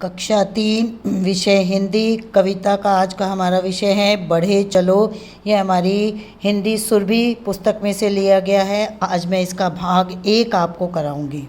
कक्षा 3 विषय हिंदी कविता का आज का हमारा विषय है बढ़े चलो। यह हमारी हिंदी सुरभि पुस्तक में से लिया गया है। आज मैं इसका भाग 1 आपको कराऊंगी।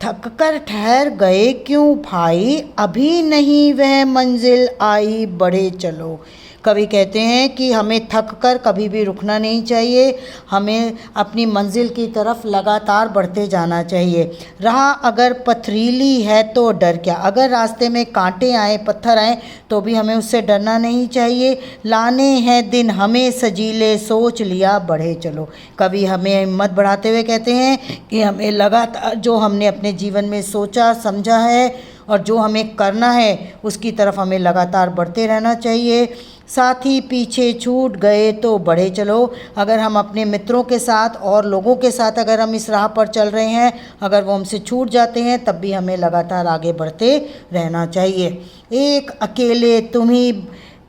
थक कर ठहर गए क्यों भाई, अभी नहीं वह मंजिल आई, बढ़े चलो। कवि कहते हैं कि हमें थक कर कभी भी रुकना नहीं चाहिए, हमें अपनी मंजिल की तरफ लगातार बढ़ते जाना चाहिए। राह अगर पथरीली है तो डर क्या, अगर रास्ते में कांटे आए पत्थर आए तो भी हमें उससे डरना नहीं चाहिए। लाने हैं दिन हमें सजीले, सोच लिया बढ़े चलो। कवि हमें हिम्मत बढ़ाते हुए कहते हैं कि हमें लगातार जो हमने अपने जीवन में सोचा समझा है और जो हमें करना है उसकी तरफ हमें लगातार बढ़ते रहना चाहिए। साथी पीछे छूट गए तो बढ़े चलो। अगर हम अपने मित्रों के साथ और लोगों के साथ अगर हम इस राह पर चल रहे हैं, अगर वो हमसे छूट जाते हैं तब भी हमें लगातार आगे बढ़ते रहना चाहिए। एक अकेले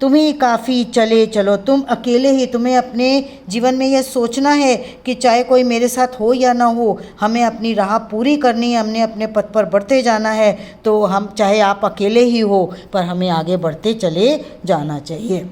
तुम ही काफ़ी, चले चलो। तुम अकेले ही, तुम्हें अपने जीवन में यह सोचना है कि चाहे कोई मेरे साथ हो या ना हो, हमें अपनी राह पूरी करनी है, हमने अपने पथ पर बढ़ते जाना है। तो हम चाहे आप अकेले ही हो पर हमें आगे बढ़ते चले जाना चाहिए।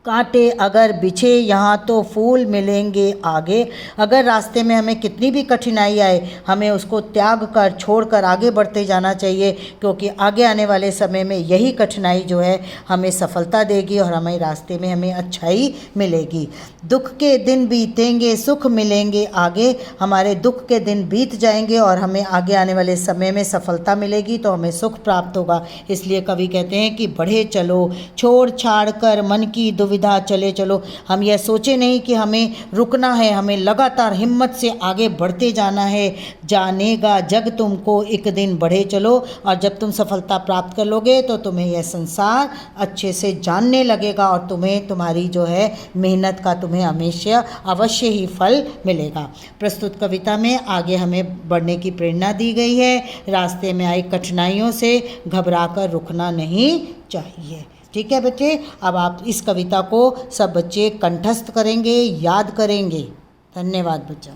कांटे अगर बिछे यहाँ तो फूल मिलेंगे आगे। अगर रास्ते में हमें कितनी भी कठिनाई आए, हमें उसको त्याग कर छोड़ कर आगे बढ़ते जाना चाहिए, क्योंकि आगे आने वाले समय में यही कठिनाई जो है हमें सफलता देगी और हमें रास्ते में हमें अच्छाई मिलेगी। दुख के दिन बीतेंगे सुख मिलेंगे आगे। हमारे दुख के दिन बीत जाएंगे और हमें आगे आने वाले समय में सफलता मिलेगी तो हमें सुख प्राप्त होगा। इसलिए कवि कहते हैं कि बढ़े चलो, छोड़ छाड़ कर मन की दुविधा चले चलो। हम यह सोचे नहीं कि हमें रुकना है, हमें लगातार हिम्मत से आगे बढ़ते जाना है। जानेगा जग तुमको एक दिन, बढ़े चलो। और जब तुम सफलता प्राप्त कर लोगे तो तुम्हें यह संसार अच्छे से जानने लगेगा और तुम्हें तुम्हारी जो है मेहनत का तुम्हें हमेशा अवश्य ही फल मिलेगा। प्रस्तुत कविता में आगे हमें बढ़ने की प्रेरणा दी गई है। रास्ते में आई कठिनाइयों से घबराकर रुकना नहीं चाहिए। ठीक है बच्चे, अब आप इस कविता को सब बच्चे कंठस्थ करेंगे, याद करेंगे। धन्यवाद बच्चा।